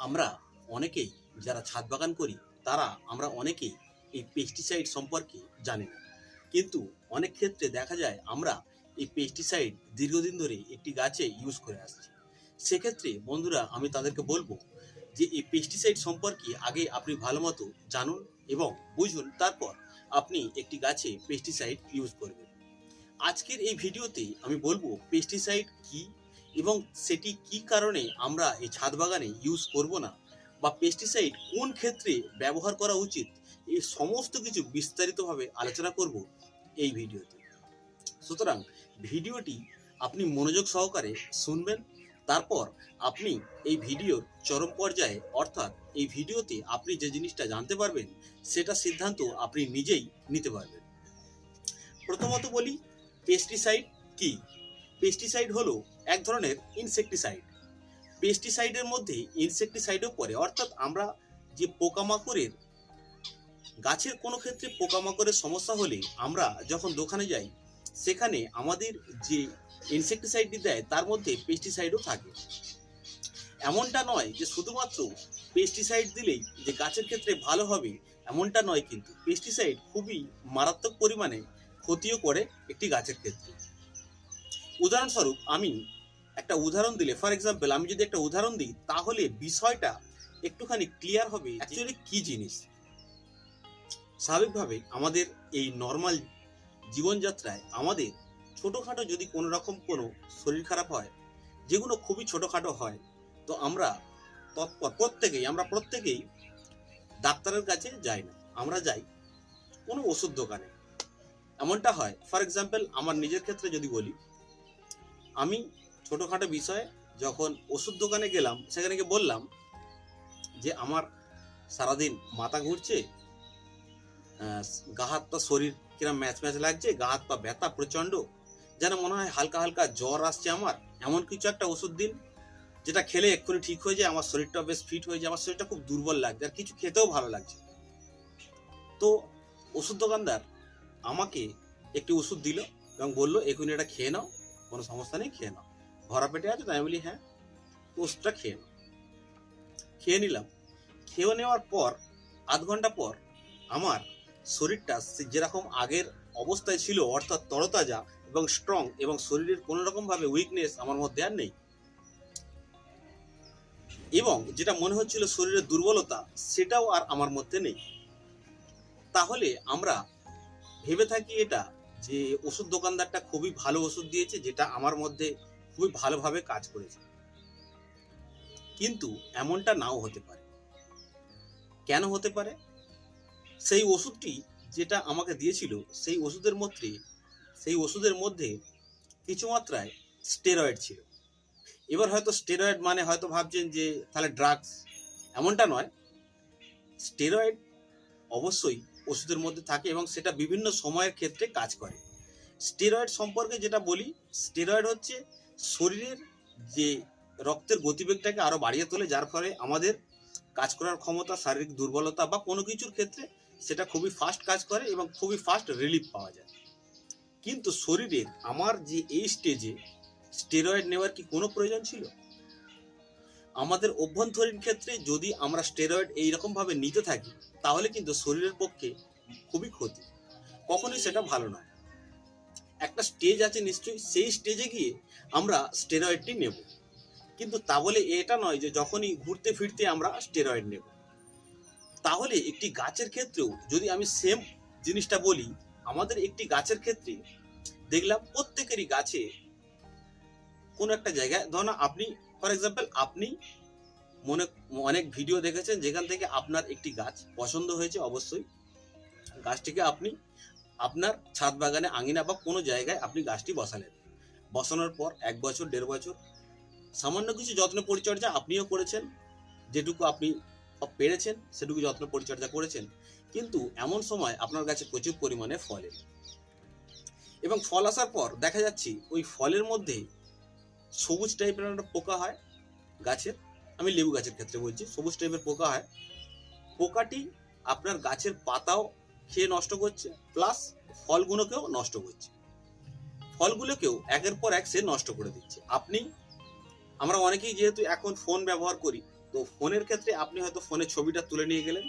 আমরা অনেকেই যারা ছাদ বাগান করি আমরা অনেকেই এই পেস্টিসাইড সম্পর্কে জানি না, কিন্তু অনেক ক্ষেত্রে দেখা যায় আমরা এই পেস্টিসাইড দীর্ঘদিন ধরে একটি গাছে ইউজ করে আসছি। সেক্ষেত্রে বন্ধুরা, আমি তাদেরকে বলবো যে এই পেস্টিসাইড সম্পর্কে আগে আপনি ভালো মতো জানুন এবং বুঝুন, তারপর আপনি একটি গাছে পেস্টিসাইড ইউজ করবেন। আজকের এই ভিডিওতে আমি বলবো পেস্টিসাইড কি এবং সেটি কি কারণে আমরা এই ছাদ বাগানে ইউজ করব না, বা পেস্টিসাইড কোন ক্ষেত্রে ব্যবহার করা উচিত, এই সমস্ত কিছু বিস্তারিতভাবে আলোচনা করব এই ভিডিওতে। সুতরাং ভিডিওটি আপনি মনোযোগ সহকারে শুনবেন, তারপর আপনি এই ভিডিওর চরম পর্যায়ে অর্থাৎ এই ভিডিওতে আপনি যে জিনিসটা জানতে পারবেন সেটা সিদ্ধান্ত আপনি নিজেই নিতে পারবেন। প্রথমত বলি, পেস্টিসাইড কি? পেস্টিসাইড হলো এক ধরনের ইনসেক্টিসাইড। পেস্টিসাইডের মধ্যে ইনসেক্টিসাইডও পড়ে, অর্থাৎ আমরা যে পোকামাকড়ের গাছের কোনো ক্ষেত্রে পোকামাকড়ের সমস্যা হলে আমরা যখন দোকানে যাই সেখানে আমাদের যে ইনসেক্টিসাইডটি দেয় তার মধ্যে পেস্টিসাইডও থাকে। এমনটা নয় যে শুধুমাত্র পেস্টিসাইড দিলেই যে গাছের ক্ষেত্রে ভালো হবে, এমনটা নয়, কিন্তু পেস্টিসাইড খুবই মারাত্মক পরিমাণে ক্ষতিও করে একটি গাছের ক্ষেত্রে। উদাহরণস্বরূপ আমি একটা উদাহরণ দিলে, ফর এক্সাম্পল আমি যদি একটা উদাহরণ দিই তাহলে বিষয়টা একটুখানি ক্লিয়ার হবে অ্যাকচুয়ালি কি জিনিস। স্বাভাবিকভাবে আমাদের এই নর্মাল জীবনযাত্রায় আমাদের ছোটোখাটো যদি কোনো রকম কোনো শরীর খারাপ হয়, যেগুলো খুবই ছোটোখাটো হয়, তো আমরা প্রত্যেকেই ডাক্তারের কাছে যাই না, আমরা যাই কোনো ওষুধ দোকানে। এমনটা হয়, ফর এক্সাম্পল আমার নিজের ক্ষেত্রে যদি বলি, আমি ছোটোখাটো বিষয়ে যখন ওষুধ দোকানে গেলাম, সেখানে গিয়ে বললাম যে আমার সারাদিন মাথা ঘুরছে, গা হাত পা শরীর কিরম ম্যাচ ম্যাচ লাগছে, গা হাত পা ব্যথা প্রচণ্ড, যেন মনে হয় হালকা হালকা জ্বর আসছে আমার, এমন কিছু একটা ওষুধ দিন যেটা খেলে এক্ষুনি ঠিক হয়ে যায়, আমার শরীরটা বেশ ফিট হয়ে যায়, আমার শরীরটা খুব দুর্বল লাগছে আর কিছু খেতেও ভালো লাগছে। তো ওষুধ দোকানদার আমাকে একটি ওষুধ দিল এবং বললো এক্ষুনি এটা খেয়ে নাও, কোনো সমস্যা নেই, খেয়ে নাও, ভরা পেটে আছে। তাই আমি বলি হ্যাঁ, ওষুধটা খেয়ে নাও। খেয়ে নিলাম। খেয়ে নেওয়ার পর আধ ঘন্টা পর আমার শরীরটা যেরকম আগের অবস্থায় ছিল, অর্থাৎ তরতাজা এবং স্ট্রং, এবং শরীরের কোনো রকমভাবে উইকনেস আমার মধ্যে আর নেই, এবং যেটা মনে হচ্ছিল শরীরের দুর্বলতা, সেটাও আর আমার মধ্যে নেই। তাহলে আমরা ভেবে থাকি এটা যে ওষুধ দোকানদারটা খুবই ভালো ওষুধ দিয়েছে, যেটা আমার মধ্যে খুবই ভালোভাবে কাজ করেছে। কিন্তু এমনটা নাও হতে পারে। কেন হতে পারে? সেই ওষুধটি যেটা আমাকে দিয়েছিল সেই ওষুধের মধ্যে কিছু মাত্রায় স্টেরয়েড ছিল। এবার হয়তো স্টেরয়েড মানে হয়তো ভাবছেন যে তাহলে ড্রাগস, এমনটা নয়। স্টেরয়েড অবশ্যই ওষুধের মধ্যে থাকে এবং সেটা বিভিন্ন সময়ের ক্ষেত্রে কাজ করে। স্টেরয়েড সম্পর্কে যেটা বলি, স্টেরয়েড হচ্ছে শরীরের যে রক্তের গতিবেগটাকে আরো বাড়িয়ে তোলে, যার ফলে আমাদের কাজ করার ক্ষমতা, শারীরিক দুর্বলতা বা কোনো কিছুর ক্ষেত্রে সেটা খুবই ফাস্ট কাজ করে এবং খুবই ফাস্ট রিলিফ পাওয়া যায়। কিন্তু শরীরের আমার যে এই স্টেজে স্টেরয়েড নেওয়ার কি কোনো প্রয়োজন ছিল? আমাদের অভ্যন্তরীণ ক্ষেত্রে যদি আমরা স্টেরয়েড এইরকম ভাবে নিতে থাকি তাহলে কিন্তু শরীরের পক্ষে খুবই ক্ষতি, কখনোই সেটা ভালো নয়। একটা স্টেজ আছে নিশ্চয়ই, সেই স্টেজে গিয়ে আমরা স্টেরয়েডটি নেব, কিন্তু তা বলে এটা নয় যে যখনই ঘুরতে ফিরতে আমরা স্টেরয়েড নেব। তাহলে একটি গাছের ক্ষেত্রেও যদি আমি সেম জিনিসটা বলি, আমাদের একটি গাছের ক্ষেত্রে দেখলাম প্রত্যেকেরই গাছে কোনো একটা জায়গায়, ধরুন আপনি ফর এক্সাম্পল আপনি অনেক ভিডিও দেখেছেন যেখান থেকে আপনার একটি গাছ পছন্দ হয়েছে, অবশ্যই গাছটিকে আপনি আপনার ছাদ বাগানে আঙিনা বা কোনো জায়গায় আপনি গাছটি বসালেন। বসানোর পর 1 বছর 1.5 বছর সামান্য কিছু যত্ন পরিচর্যা আপনিও করেছেন, যেটুকু আপনি পেরেছেন সেটুকু যত্ন পরিচর্যা করেছেন, কিন্তু এমন সময় আপনার গাছে প্রচুর পরিমাণে ফল এলো এবং ফল আসার পর দেখা যাচ্ছে ওই ফলের মধ্যে সবুজ টাইপের একটা পোকা হয় গাছের, আমি লেবু গাছের ক্ষেত্রে বলছি, সবুজ টাইপের পোকা হয়। পোকাটি আপনার গাছের পাতাও খেয়ে নষ্ট করছে, প্লাস ফলগুলোকেও নষ্ট করছে, ফলগুলোকেও একের পর এক সে নষ্ট করে দিচ্ছে। আমরা অনেকেই যেহেতু এখন ফোন ব্যবহার করি, তো ফোনের ক্ষেত্রে আপনি হয়তো ফোনের ছবিটা তুলে নিয়ে গেলেন,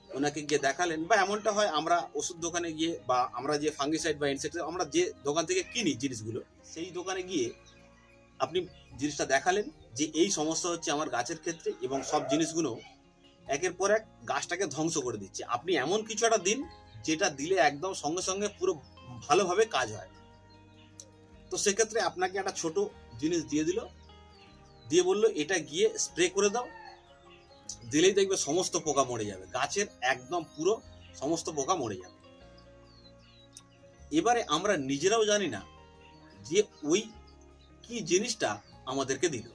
ওনাকে গিয়ে দেখালেন, বা এমনটা হয় আমরা ওষুধ দোকানে গিয়ে বা আমরা যে ফাঙ্গিসাইড বা ইনসেক্টিসাইড আমরা যে দোকান থেকে কিনি জিনিসগুলো, সেই দোকানে গিয়ে আপনি জিনিসটা দেখালেন যে এই সমস্যা হচ্ছে আমার গাছের ক্ষেত্রে, এবং সব জিনিসগুলো একের পর এক গাছটাকে ধ্বংস করে দিচ্ছে। আপনি এমন কিছু একটা দিন যেটা দিলে একদম সঙ্গে সঙ্গে পুরো ভালোভাবে কাজ হয়। তো সেক্ষেত্রে আপনাকে একটা ছোট জিনিস দিয়ে দিল, দিয়ে বললো এটা গিয়ে স্প্রে করে দাও, দিলেই দেখবে সমস্ত পোকা মরে যাবে, গাছের একদম পুরো সমস্ত পোকা মরে যাবে। এবারে আমরা নিজেরাও জানি না যে ওই কি জিনিসটা আমাদেরকে দিল।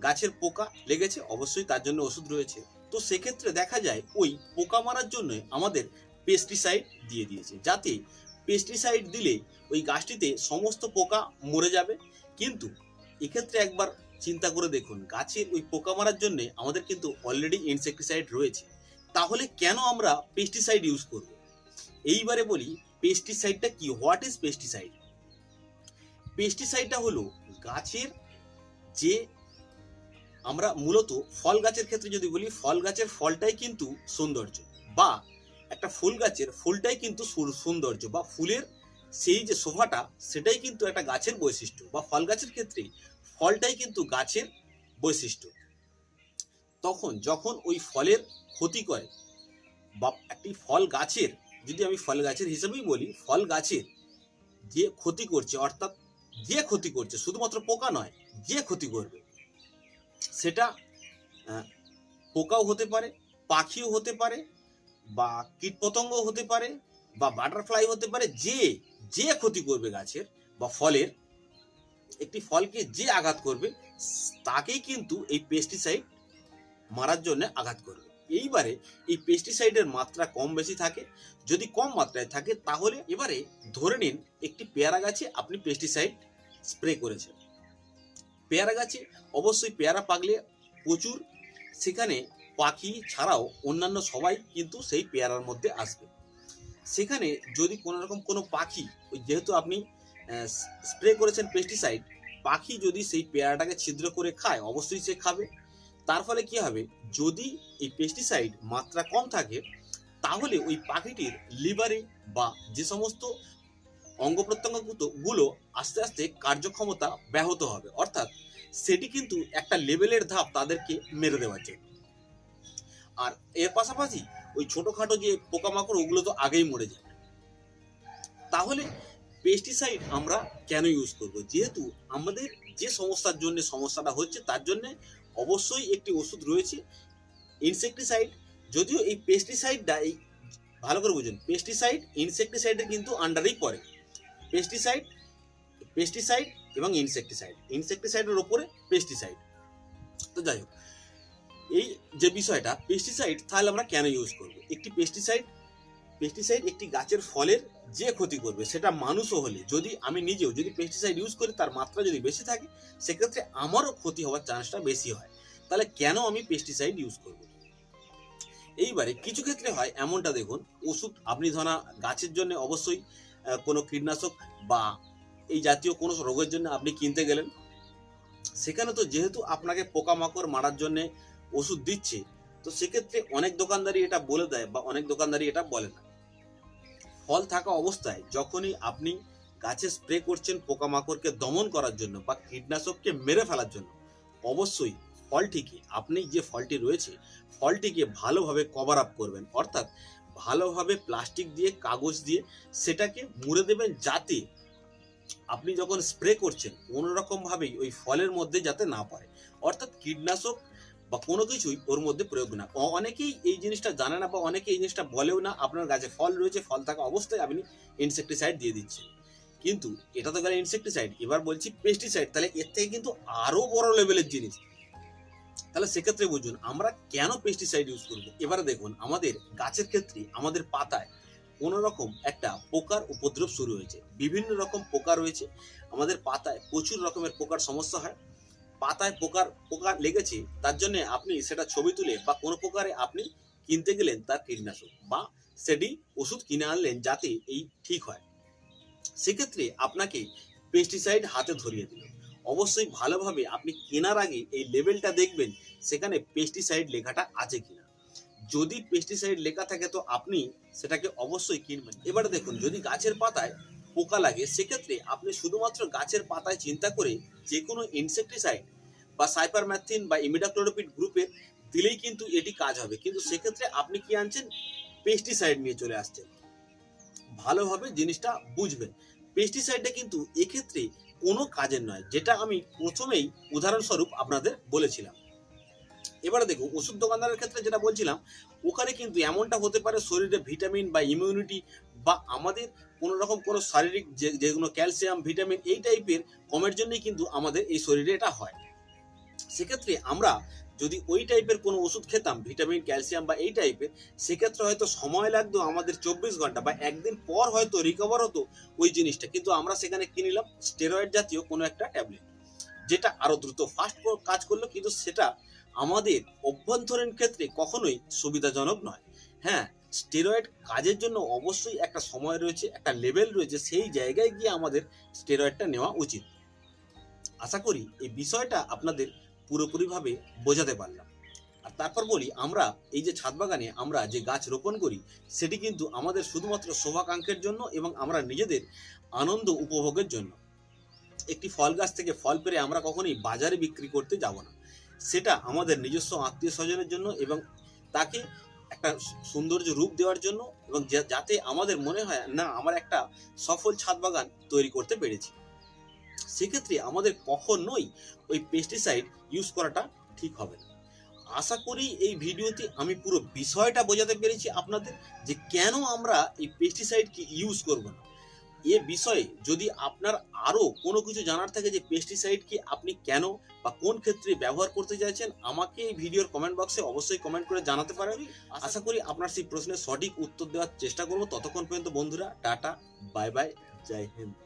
গাছের পোকা লেগেছে, অবশ্যই তার জন্য ওষুধ রয়েছে। তো সেক্ষেত্রে দেখা যায় ওই পোকা মারার জন্য আমাদের পেস্টিসাইড দিয়ে দিয়েছে, যাতে পেস্টিসাইড দিলে ওই গাছটিতে সমস্ত পোকা মরে যাবে। কিন্তু এক্ষেত্রে একবার চিন্তা করে দেখুন, গাছের ওই পোকা মারার জন্য আমাদের কিন্তু অলরেডি ইনসেক্টিসাইড রয়েছে, তাহলে কেন আমরা পেস্টিসাইড ইউজ করব? এইবারে বলি পেস্টিসাইডটা কি, হোয়াট ইজ পেস্টিসাইড। পেস্টিসাইডটা হলো গাছের যে, আমরা মূলত ফল গাছের ক্ষেত্রে যদি বলি, ফল গাছের ফলটাই কিন্তু সৌন্দর্য, বা একটা ফুল গাছের ফুলটাই কিন্তু সৌন্দর্য, বা ফুলের সেই যে শোভাটা সেটাই কিন্তু একটা গাছের বৈশিষ্ট্য, বা ফল গাছের ক্ষেত্রে ফলটাই কিন্তু গাছের বৈশিষ্ট্য। তখন যখন ওই ফলের ক্ষতি করে, বা একটি ফল গাছের, যদি আমি ফল গাছের হিসেবেই বলি, ফল গাছের যে ক্ষতি করছে, অর্থাৎ যে ক্ষতি করছে, শুধুমাত্র পোকা নয়, যে ক্ষতি করবে, সেটা পোকাও হতে পারে, পাখিও হতে পারে, বা কীটপতঙ্গও হতে পারে, বা বাটারফ্লাই হতে পারে, যে যে ক্ষতি করবে গাছের বা ফলের, একটি ফলকে যে আঘাত করবে, তাকেই কিন্তু এই পেস্টিসাইড মারার জন্য আঘাত করবে। এইবারে এই পেস্টিসাইডের মাত্রা কম বেশি থাকে, যদি কম মাত্রায় থাকে তাহলে এবারে ধরে নিন একটি পেয়ারা গাছে আপনি পেস্টিসাইড স্প্রে করেছেন। পেয়ারা গাছে অবশ্যই পেয়ারা পাকলে প্রচুর সেখানে পাখি ছাড়াও অন্যান্য সবাই কিন্তু সেই পেয়ারার মধ্যে আসবে। সেখানে যদি কোনো রকম কোনো পাখি, যেহেতু আপনি স্প্রে করেছেন পেস্টিসাইড, পাখি যদি সেই পেয়ারাটাকে ছিদ্র করে খায়, অবশ্যই সে খাবে। তার ফলে কি হবে, যদি এই পেস্টিসাইড মাত্রা কম থাকে, তাহলে ওই পাখিটির লিভারে বা যে সমস্ত অঙ্গ প্রত্যঙ্গগুলো আস্তে আস্তে কার্যক্ষমতা ব্যাহত হবে, অর্থাৎ সেটি কিন্তু একটা লেভেলের ধাপ তাদেরকে মেরে দেওয়ার জন্য। আর এর পাশাপাশি ওই ছোটখাটো যে পোকামাকড়, ওগুলো তো আগেই মরে যাবে। তাহলে পেস্টিসাইড আমরা কেন ইউজ করব? যেহেতু আমাদের যে সমস্যার জন্য সমস্যাটা হচ্ছে, তার জন্য অবশ্যই একটি ওষুধ রয়েছে, ইনসেক্টিসাইড। যদিও এই পেস্টিসাইডটা, এই ভালো করে বুঝুন, পেস্টিসাইড ইনসেক্টিসাইডের কিন্তু আন্ডারেই পড়ে। পেস্টিসাইড পেস্টিসাইড এবং ইনসেক্টিসাইডের ওপরে পেস্টিসাইড। তো যাই হোক, এই যে বিষয়টা পেস্টিসাইড, তাহলে আমরা কেন ইউজ করব? একটি পেস্টিসাইড একটি গাছের ফলের যে ক্ষতি করবে, সেটা মানুষও হলে, যদি আমি নিজেও যদি পেস্টিসাইড ইউজ করি, তার মাত্রা যদি বেশি থাকে, সেক্ষেত্রে আমারও ক্ষতি হওয়ার চান্সটা বেশি হয়। তাহলে কেন আমি পেস্টিসাইড ইউজ করব? এইবারে কিছু ক্ষেত্রে হয় এমনটা, দেখুন, ওষুধ আপনি ধরা গাছের জন্য অবশ্যই কোনো কীটনাশক বা এই জাতীয় কোনো রোগের জন্য আপনি কিনতে গেলেন, সেখানে তো যেহেতু আপনাকে পোকামাকড় মারার জন্য ওষুধ দিচ্ছে, তো সেক্ষেত্রে অনেক দোকানদারি এটা বলে দেয়, বা অনেক দোকানদারি এটা বলে না। ফল থাকা অবস্থায় যখনই আপনি গাছে স্প্রে করছেন পোকামাকড়কে দমন করার জন্য বা কীটনাশককে মেরে ফেলার জন্য, অবশ্যই ফলটিকে, আপনি যে ফলটি রয়েছে, ফলটিকে ভালোভাবে কভার আপ করবেন, অর্থাৎ ভালোভাবে প্লাস্টিক দিয়ে, কাগজ দিয়ে সেটাকে মুড়ে দেবেন, যাতে আপনি যখন স্প্রে করছেন কোনো রকম ভাবেই ওই ফলের মধ্যে যাতে না পড়ে, অর্থাৎ কীটনাশক বা কোনো কিছুই ওর মধ্যে প্রয়োগ না। অনেকেই এই জিনিসটা জানে না, বা অনেকে এই জিনিসটা বলেও না। আপনার গাছে ফল রয়েছে, ফল থাকা অবস্থায় আপনি ইনসেক্টিসাইড দিয়ে দিচ্ছেন, কিন্তু এটা তো গেল ইনসেক্টিসাইড। এবার বলছি পেস্টিসাইড, তাহলে এর থেকে কিন্তু আরো বড় লেভেলের জিনিস। তাহলে সেক্ষেত্রে বুঝুন আমরা কেন পেস্টিসাইড ইউজ করবো। এবারে দেখুন, আমাদের গাছের ক্ষেত্রে আমাদের পাতায় কোনো রকম একটা পোকার উপদ্রব শুরু হয়েছে, বিভিন্ন রকম পোকা রয়েছে আমাদের পাতায়, প্রচুর রকমের পোকার সমস্যা হয়। পাতায় পোকা লেগেছে, তার জন্য আপনি সেটা ছবি তুলে বা কোনো প্রকারে আপনি কিনতে গেলেন তার কীটনাশক, বা সেটি ওষুধ কিনে আনলেন যাতে এই ঠিক হয়, সেক্ষেত্রে আপনাকে পেস্টিসাইড হাতে ধরিয়ে দিল। অবশ্যই ভালোভাবে আপনি কেনার আগে এই লেবেলটা দেখবেন সেখানে পেস্টিসাইড লেখাটা আছে কিনা। যদি পেস্টিসাইড লেখা থাকে তো আপনি সেটাকে অবশ্যই কিনবেন। এবারে দেখুন, যদি গাছের পাতায় পোকা লাগে সেক্ষেত্রে আপনি শুধুমাত্র গাছের পাতায় চিন্তা করে যে কোনো ইনসেকটিসাইড বা সাইপারম্যাথিন বা ইমিডাক্লোরোপিড গ্রুপের দিলেই কিন্তু এটি কাজ হবে। কিন্তু সেক্ষেত্রে আপনি কি আনছেন, পেস্টিসাইড নিয়ে চলে আসছেন। ভালোভাবে জিনিসটা বুঝবেন, পেস্টিসাইডটা কিন্তু এক্ষেত্রে কোনো কাজের নয়, যেটা আমি প্রথমেই উদাহরণস্বরূপ আপনাদের বলেছিলাম। এবারে দেখুন, ওষুধ দোকানদারের ক্ষেত্রে যেটা বলছিলাম, ওখানে কিন্তু এমনটা হতে পারে শরীরে ভিটামিন বা ইমিউনিটি বা আমাদের কোনো রকম কোনো শারীরিক যেগুলো ক্যালসিয়াম ভিটামিন এই টাইপের কমের জন্যই কিন্তু আমাদের এই শরীরে এটা হয়। সেক্ষেত্রে আমরা যদি ওই টাইপের কোনো ওষুধ খেতাম ভিটামিন ক্যালসিয়াম বা এই টাইপের, সেক্ষেত্রে হয়তো সময় লাগতো আমাদের 24 ঘন্টা বা একদিন পর হয়তো রিকভার হতো ওই জিনিসটা। কিন্তু আমরা সেখানে কি নিলাম, স্টেরয়েড জাতীয় কোনো একটা ট্যাবলেট, যেটা আরো দ্রুত ফাস্ট কাজ করলো, কিন্তু সেটা আমাদের অভ্যন্তরীণ ক্ষেত্রে কখনোই সুবিধাজনক নয়। হ্যাঁ, স্টেরয়েড কাজের জন্য অবশ্যই একটা সময় রয়েছে, একটা লেভেল রয়েছে, সেই জায়গায় গিয়ে আমাদের স্টেরয়েডটা নেওয়া উচিত। আশা করি এই বিষয়টা আপনাদের পুরোপুরিভাবে বোঝাতে পারলাম। আর তারপর বলি, আমরা এই যে ছাদ বাগানে আমরা যে গাছ রোপণ করি সেটি কিন্তু আমাদের শুধুমাত্র শোভাকাঙ্ক্ষের জন্য এবং আমরা নিজেদের আনন্দ উপভোগের জন্য। একটি ফল গাছ থেকে ফল পেরে আমরা কখনোই বাজারে বিক্রি করতে যাব না, সেটা আমাদের নিজস্ব আত্মীয় স্বজনের জন্য এবং তাকে একটা সৌন্দর্য রূপ দেওয়ার জন্য, এবং যাতে আমাদের মনে হয় না আমার একটা সফল ছাদ বাগান তৈরি করতে পেরেছি। সেক্ষেত্রে আমাদের কখনোই ওই পেস্টিসাইড ইউজ করাটা ঠিক হবে না। আশা করি এই ভিডিওতে আমি পুরো বিষয়টা বোঝাতে পেরেছি আপনাদের, যে কেন আমরা এই পেস্টিসাইড কি ইউজ করব না। এ বিষয়ে যদি আপনার আরো কোনো কিছু জানার থাকে যে পেস্টিসাইড কি আপনি কেন বা কোন ক্ষেত্রে ব্যবহার করতে চাইছেন, আমাকে এই ভিডিওর কমেন্ট বক্সে অবশ্যই কমেন্ট করে জানাতে পারেন। আশা করি আপনার সেই প্রশ্নের সঠিক উত্তর দেওয়ার চেষ্টা করব। ততক্ষণ পর্যন্ত বন্ধুরা, টাটা, বাই বাই, জয় হিন্দ।